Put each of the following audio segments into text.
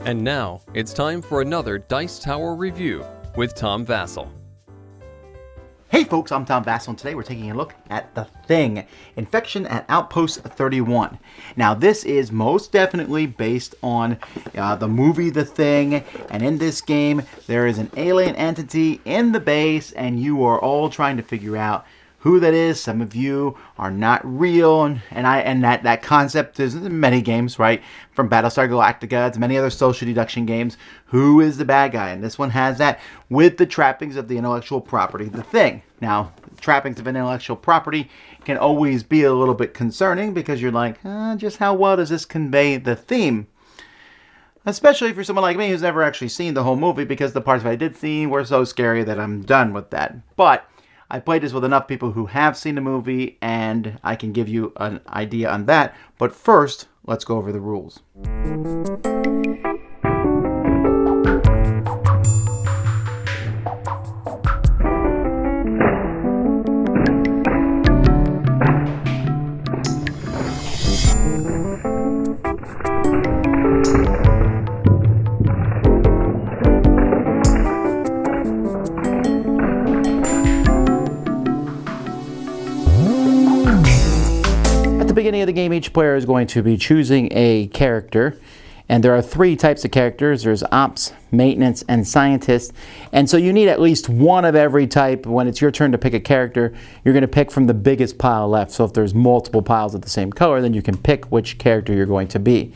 And now, it's time for another Dice Tower review with Tom Vasel. Hey folks, I'm Tom Vasel, and today we're taking a look at The Thing, Infection at Outpost 31. Now this is most definitely based on the movie The Thing, and in this game there is an alien entity in the base, and you are all trying to figure out who that is. Some of you are not real, and that concept is in many games, right? From Battlestar Galactica to many other social deduction games. Who is the bad guy? And this one has that with the trappings of the intellectual property, The Thing. Now, trappings of intellectual property can always be a little bit concerning because you're like, just how well does this convey the theme? Especially for someone like me who's never actually seen the whole movie, because the parts that I did see were so scary that I'm done with that. But I played this with enough people who have seen the movie, and I can give you an idea on that. But first, let's go over the rules. At the beginning of the game, each player is going to be choosing a character, and there are three types of characters. There's ops, maintenance, and scientist, and so you need at least one of every type. When it's your turn to pick a character, you're going to pick from the biggest pile left. So if there's multiple piles of the same color, then you can pick which character you're going to be.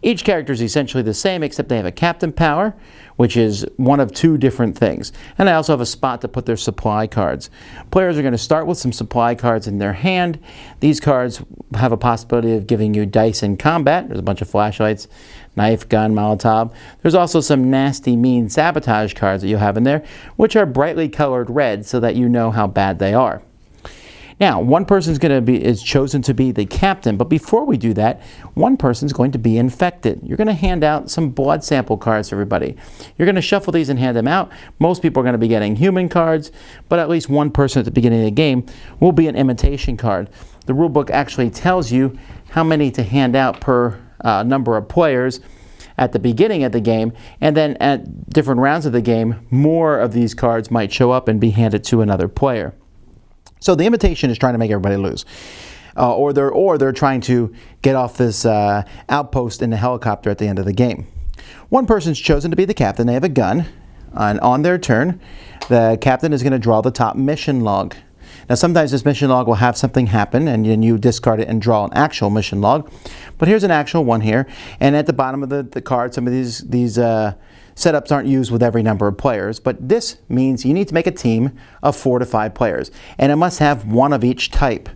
Each character is essentially the same, except they have a captain power, which is one of two different things. And they also have a spot to put their supply cards. Players are going to start with some supply cards in their hand. These cards have a possibility of giving you dice in combat. There's a bunch of flashlights, knife, gun, Molotov. There's also some nasty, mean sabotage cards that you have in there, which are brightly colored red so that you know how bad they are. Now, one person is chosen to be the captain, but before we do that, one person's going to be infected. You're going to hand out some blood sample cards to everybody. You're going to shuffle these and hand them out. Most people are going to be getting human cards, but at least one person at the beginning of the game will be an imitation card. The rulebook actually tells you how many to hand out per number of players at the beginning of the game, and then at different rounds of the game, more of these cards might show up and be handed to another player. So the imitation is trying to make everybody lose, or they're trying to get off this outpost in the helicopter at the end of the game. One person's chosen to be the captain. They have a gun, and on their turn, the captain is going to draw the top mission log. Now sometimes this mission log will have something happen, and then you discard it and draw an actual mission log. But here's an actual one here, and at the bottom of the card, some of these setups aren't used with every number of players, but this means you need to make a team of 4 to 5 players, and it must have one of each type,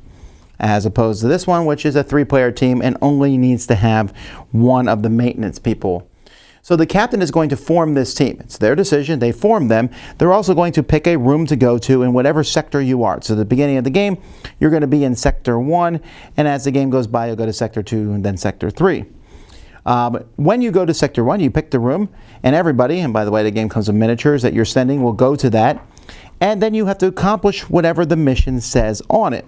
as opposed to this one, which is a 3-player team and only needs to have one of the maintenance people. So the captain is going to form this team. It's their decision. They form them. They're also going to pick a room to go to in whatever sector you are. So at the beginning of the game, you're going to be in Sector 1, and as the game goes by, you'll go to Sector 2 and then Sector 3. When you go to Sector 1, you pick the room, and everybody, and by the way, the game comes with miniatures that you're sending, will go to that, and then you have to accomplish whatever the mission says on it.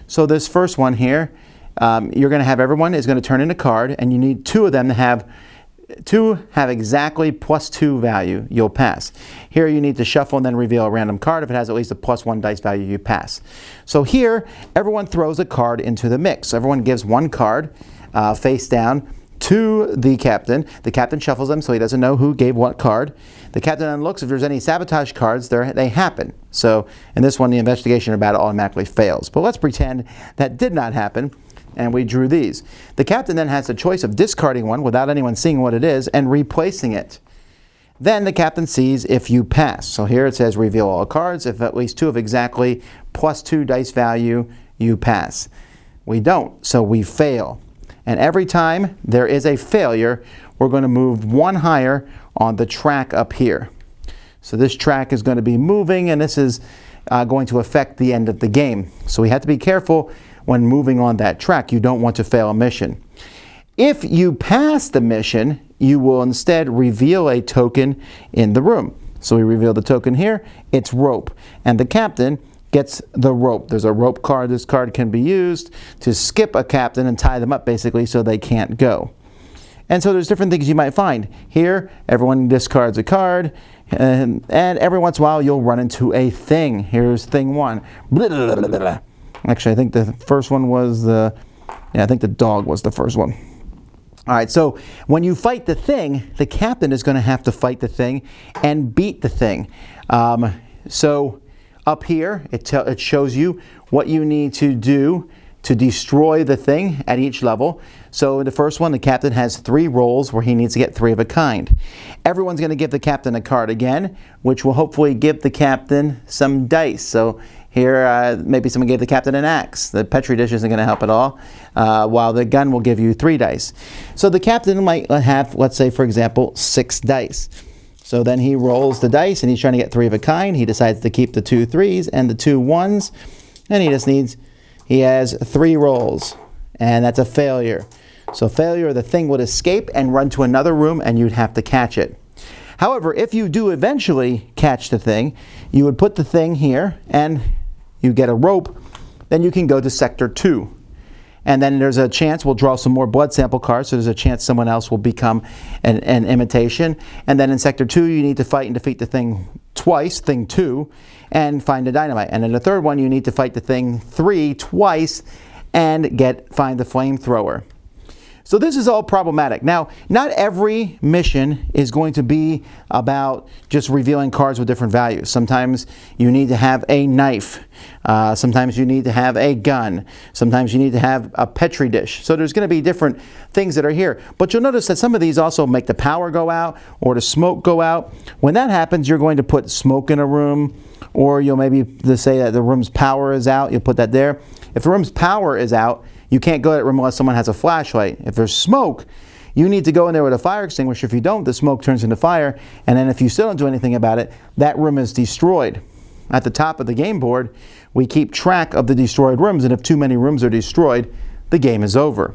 So this first one here, you're going to have everyone is going to turn in a card, and you need 2 of them to have exactly +2 value. You'll pass. Here you need to shuffle and then reveal a random card. If it has at least a +1 dice value, you pass. So here, everyone throws a card into the mix. Everyone gives one card face down to the captain. The captain shuffles them so he doesn't know who gave what card. The captain then looks if there's any sabotage cards, they happen. So in this one, the investigation or battle automatically fails. But let's pretend that did not happen, and we drew these. The captain then has the choice of discarding one without anyone seeing what it is and replacing it. Then the captain sees if you pass. So here it says reveal all cards. If at least 2 of exactly +2 dice value, you pass. We don't, so we fail. And every time there is a failure, we're going to move 1 higher on the track up here. So this track is going to be moving, and this is going to affect the end of the game. So we have to be careful when moving on that track. You don't want to fail a mission. If you pass the mission, you will instead reveal a token in the room. So we reveal the token here. It's rope. And the captain gets the rope. There's a rope card. This card can be used to skip a captain and tie them up basically so they can't go. And so there's different things you might find. Here, everyone discards a card, and every once in a while you'll run into a thing. Here's thing 1. Actually, I think the first one was I think the dog was the first one. All right, so when you fight the thing, the captain is going to have to fight the thing and beat the thing. So up here, it shows you what you need to do to destroy the thing at each level. So the first one, the captain has 3 rolls where he needs to get 3 of a kind. Everyone's going to give the captain a card again, which will hopefully give the captain some dice. So here, maybe someone gave the captain an axe. The Petri dish isn't going to help at all, while the gun will give you 3 dice. So the captain might have, let's say, for example, 6 dice. So then he rolls the dice, and he's trying to get 3 of a kind. He decides to keep the 2 3s and the 2 1s, and he has 3 rolls, and that's a failure. So failure, the thing would escape and run to another room, and you'd have to catch it. However, if you do eventually catch the thing, you would put the thing here, and you get a rope, then you can go to Sector 2. And then there's a chance we'll draw some more blood sample cards, so there's a chance someone else will become an imitation. And then in Sector 2, you need to fight and defeat the thing twice, thing 2, and find a dynamite. And in the third one, you need to fight the thing 3 twice and find the flamethrower. So this is all problematic. Now, not every mission is going to be about just revealing cards with different values. Sometimes you need to have a knife. Sometimes you need to have a gun. Sometimes you need to have a Petri dish. So there's going to be different things that are here. But you'll notice that some of these also make the power go out or the smoke go out. When that happens, you're going to put smoke in a room, or you'll maybe say that the room's power is out. You'll put that there. If the room's power is out, you can't go to that room unless someone has a flashlight. If there's smoke, you need to go in there with a fire extinguisher. If you don't, the smoke turns into fire. And then if you still don't do anything about it, that room is destroyed. At the top of the game board, we keep track of the destroyed rooms. And if too many rooms are destroyed, the game is over.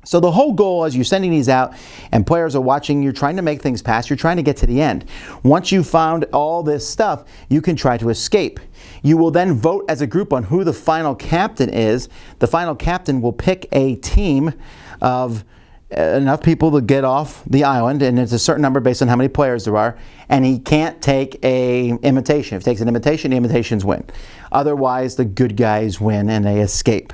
So the whole goal as you're sending these out and players are watching, you're trying to make things pass, you're trying to get to the end. Once you've found all this stuff, you can try to escape. You will then vote as a group on who the final captain is. The final captain will pick a team of enough people to get off the island, and it's a certain number based on how many players there are, and he can't take a imitation. If he takes an imitation, the imitations win. Otherwise, the good guys win and they escape.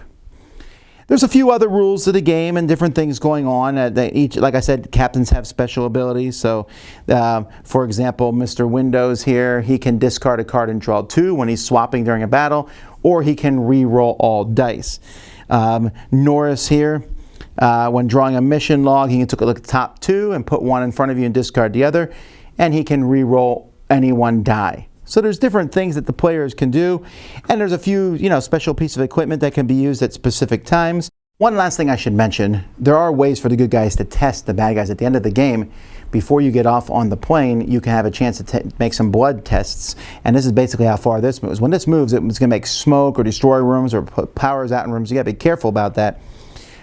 There's a few other rules to the game and different things going on. Like I said, captains have special abilities. So, for example, Mr. Windows here, he can discard a card and draw 2 when he's swapping during a battle, or he can re-roll all dice. Norris here, when drawing a mission log, he can take a look at the top 2 and put 1 in front of you and discard the other, and he can re-roll any 1 die. So there's different things that the players can do, and there's a few, special pieces of equipment that can be used at specific times. One last thing I should mention, there are ways for the good guys to test the bad guys at the end of the game. Before you get off on the plane, you can have a chance to make some blood tests, and this is basically how far this moves. When this moves, it's going to make smoke or destroy rooms or put powers out in rooms. You got to be careful about that.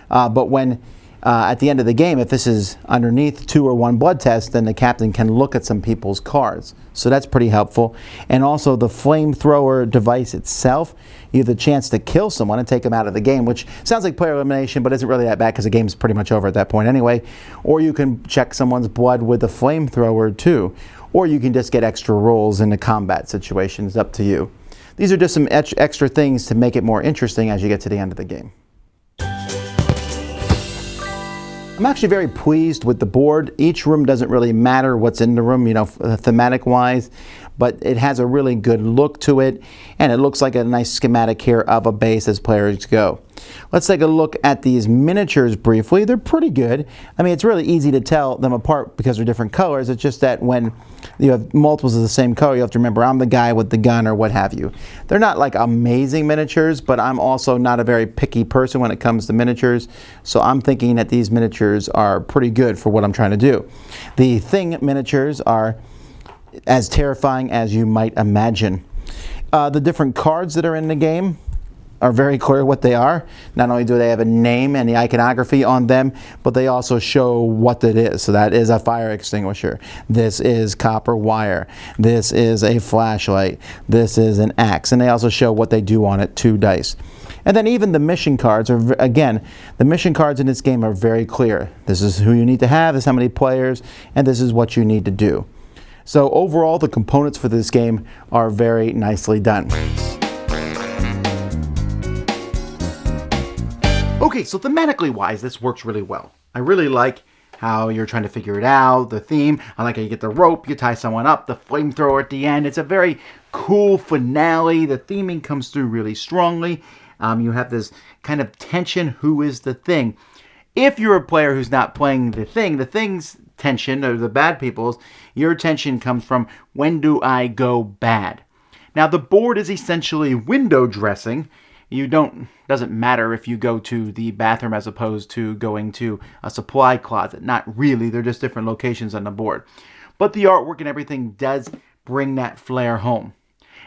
But when at the end of the game, if this is underneath 2 or 1 blood test, then the captain can look at some people's cards. So that's pretty helpful. And also the flamethrower device itself, you have the chance to kill someone and take them out of the game, which sounds like player elimination, but isn't really that bad because the game's pretty much over at that point anyway. Or you can check someone's blood with the flamethrower too. Or you can just get extra rolls in the combat situations, up to you. These are just some extra things to make it more interesting as you get to the end of the game. I'm actually very pleased with the board. Each room doesn't really matter what's in the room, thematic wise, but it has a really good look to it, and it looks like a nice schematic here of a base as players go. Let's take a look at these miniatures briefly. They're pretty good. I mean, it's really easy to tell them apart because they're different colors. It's just that when you have multiples of the same color, you have to remember I'm the guy with the gun or what have you. They're not like amazing miniatures, but I'm also not a very picky person when it comes to miniatures, so I'm thinking that these miniatures are pretty good for what I'm trying to do. The Thing miniatures are as terrifying as you might imagine. The different cards that are in the game are very clear what they are. Not only do they have a name and the iconography on them, but they also show what it is. So that is a fire extinguisher. This is copper wire. This is a flashlight. This is an axe. And they also show what they do on it, 2 dice. And then even the mission cards are, again, the mission cards in this game are very clear. This is who you need to have, this is how many players, and this is what you need to do. So overall, the components for this game are very nicely done. Okay, so thematically wise, this works really well. I really like how you're trying to figure it out, the theme. I like how you get the rope, you tie someone up, the flamethrower at the end. It's a very cool finale. The theming comes through really strongly. You have this kind of tension, who is the thing? If you're a player who's not playing the thing's tension, or the bad people's, your tension comes from, when do I go bad? Now the board is essentially window dressing. Doesn't matter if you go to the bathroom as opposed to going to a supply closet. Not really, they're just different locations on the board. But the artwork and everything does bring that flair home.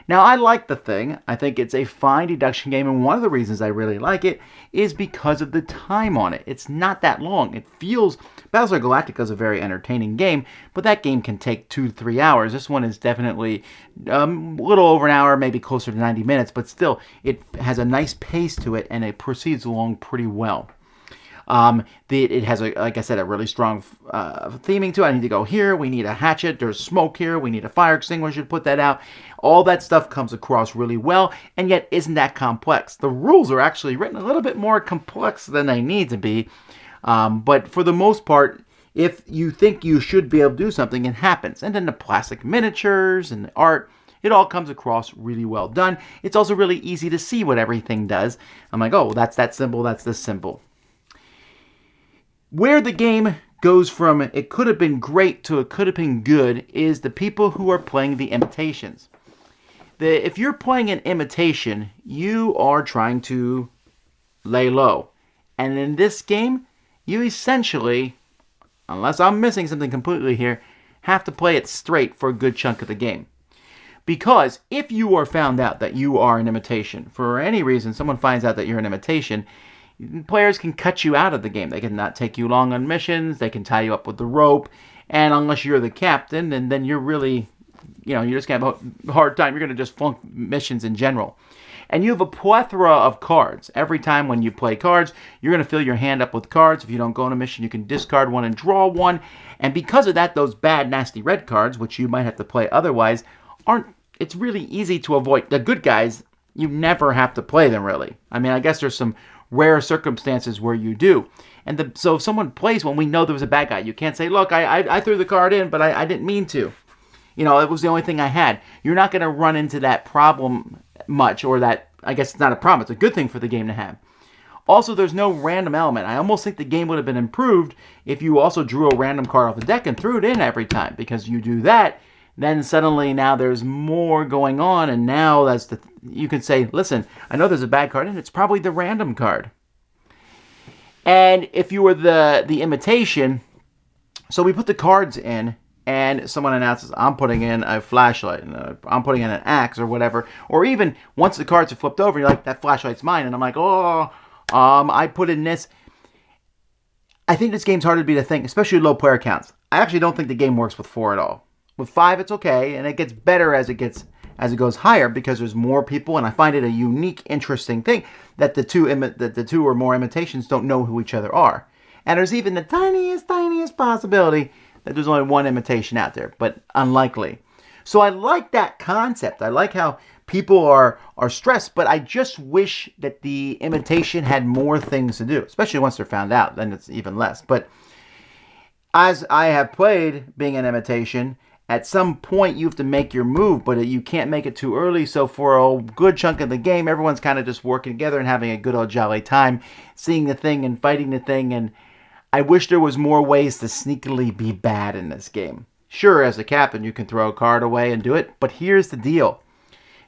Now, I like the thing. I think it's a fine deduction game, and one of the reasons I really like it is because of the time on it. It's not that long. It feels... Battlestar Galactica is a very entertaining game, but that game can take 2 to 3 hours. This one is definitely a little over an hour, maybe closer to 90 minutes, but still, it has a nice pace to it, and it proceeds along pretty well. It has, like I said, a really strong theming to it. I need to go here. We need a hatchet. There's smoke here. We need a fire extinguisher to put that out. All that stuff comes across really well, and yet isn't that complex. The rules are actually written a little bit more complex than they need to be, but for the most part, if you think you should be able to do something, it happens. And then the plastic miniatures and the art, it all comes across really well done. It's also really easy to see what everything does. I'm like, oh, well, that's that symbol, that's this symbol. Where the game goes from it could have been great to it could have been good is the people who are playing the imitations. If you're playing an imitation, you are trying to lay low. And in this game, you essentially, unless I'm missing something completely here, have to play it straight for a good chunk of the game. Because if you are found out that you are an imitation, for any reason someone finds out that you're an imitation, players can cut you out of the game. They can not take you along on missions. They can tie you up with the rope. And unless you're the captain, and then you're really, you're just going to have a hard time. You're going to just flunk missions in general. And you have a plethora of cards. Every time when you play cards, you're going to fill your hand up with cards. If you don't go on a mission, you can discard one and draw one. And because of that, those bad, nasty red cards, which you might have to play otherwise, it's really easy to avoid. The good guys, you never have to play them, really. I mean, I guess there's some rare circumstances where you do. And so if someone plays one, we know there was a bad guy. You can't say, look, I threw the card in, but I didn't mean to. It was the only thing I had. You're not going to run into that problem much, or that, I guess it's not a problem. It's a good thing for the game to have. Also, there's no random element. I almost think the game would have been improved if you also drew a random card off the deck and threw it in every time. Because you do that, then suddenly now there's more going on, and now you can say, listen, I know there's a bad card, and it's probably the random card. And if you were the imitation, so we put the cards in, and someone announces, I'm putting in a flashlight, and I'm putting in an axe or whatever, or even once the cards are flipped over, you're like, that flashlight's mine, and I'm like, I put in this. I think this game's harder to beat a thing, especially low player counts. I actually don't think the game works with 4 at all. With 5, it's okay, and it gets better as it goes higher because there's more people, and I find it a unique, interesting thing that the two or more imitations don't know who each other are. And there's even the tiniest possibility that there's only one imitation out there, but unlikely. So I like that concept. I like how people are stressed, but I just wish that the imitation had more things to do, especially once they're found out, then it's even less. But as I have played being an imitation, at some point you have to make your move, but you can't make it too early. So for a good chunk of the game, everyone's kind of just working together and having a good old jolly time, seeing the thing and fighting the thing. And I wish there was more ways to sneakily be bad in this game. Sure, as a captain, you can throw a card away and do it, but here's the deal.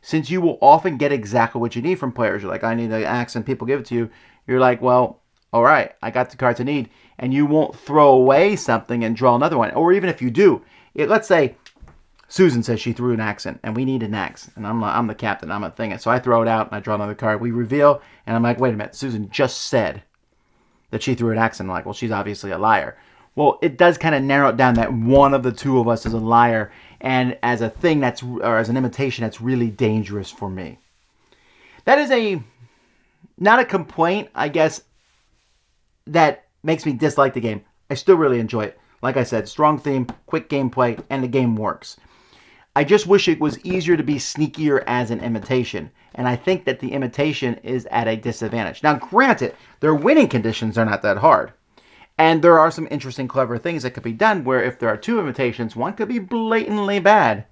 Since you will often get exactly what you need from players, you're like, I need an axe, and people give it to you, you're like, well, all right, I got the cards I need, and you won't throw away something and draw another one. Or even if you do, let's say Susan says she threw an axe in, and we need an axe, and I'm the captain, I'm a thing. So I throw it out, and I draw another card. We reveal, and I'm like, wait a minute, Susan just said that she threw an axe in. I'm like, well, she's obviously a liar. Well, it does kind of narrow it down that one of the two of us is a liar, and as a thing or as an imitation, that's really dangerous for me. That is not a complaint, I guess, that makes me dislike the game. I still really enjoy it. Like I said, strong theme, quick gameplay, and the game works. I just wish it was easier to be sneakier as an imitation, and I think that the imitation is at a disadvantage. Now, granted, their winning conditions are not that hard, and there are some interesting, clever things that could be done where if there are two imitations, one could be blatantly bad,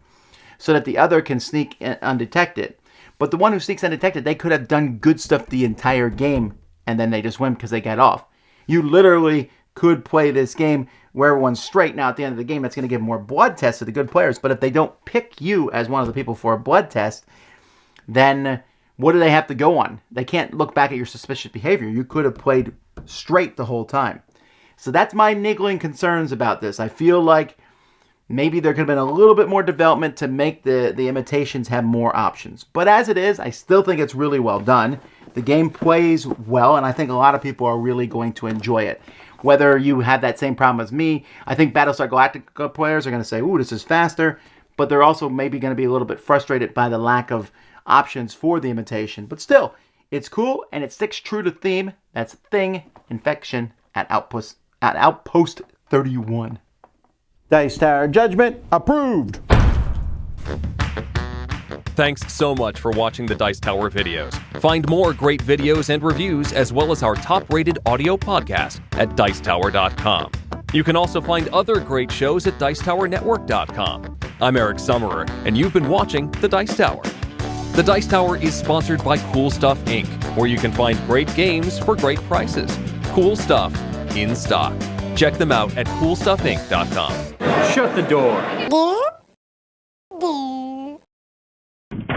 so that the other can sneak undetected. But the one who sneaks undetected, they could have done good stuff the entire game, and then they just win because they got off. You literally could play this game where everyone's straight. Now, at the end of the game, that's going to give more blood tests to the good players. But if they don't pick you as one of the people for a blood test, then what do they have to go on? They can't look back at your suspicious behavior. You could have played straight the whole time. So that's my niggling concerns about this. I feel like maybe there could have been a little bit more development to make the imitations have more options. But as it is, I still think it's really well done. The game plays well, and I think a lot of people are really going to enjoy it. Whether you have that same problem as me, I think Battlestar Galactica players are going to say, ooh, this is faster, but they're also maybe going to be a little bit frustrated by the lack of options for the imitation. But still, it's cool, and it sticks true to theme. That's Thing Infection at Outpost 31. Dice Tower Judgment approved. Thanks so much for watching the Dice Tower videos. Find more great videos and reviews, as well as our top-rated audio podcast at Dicetower.com. You can also find other great shows at Dicetowernetwork.com. I'm Eric Summerer, and you've been watching The Dice Tower. The Dice Tower is sponsored by Cool Stuff Inc., where you can find great games for great prices. Cool stuff in stock. Check them out at CoolStuffInc.com. Shut the door.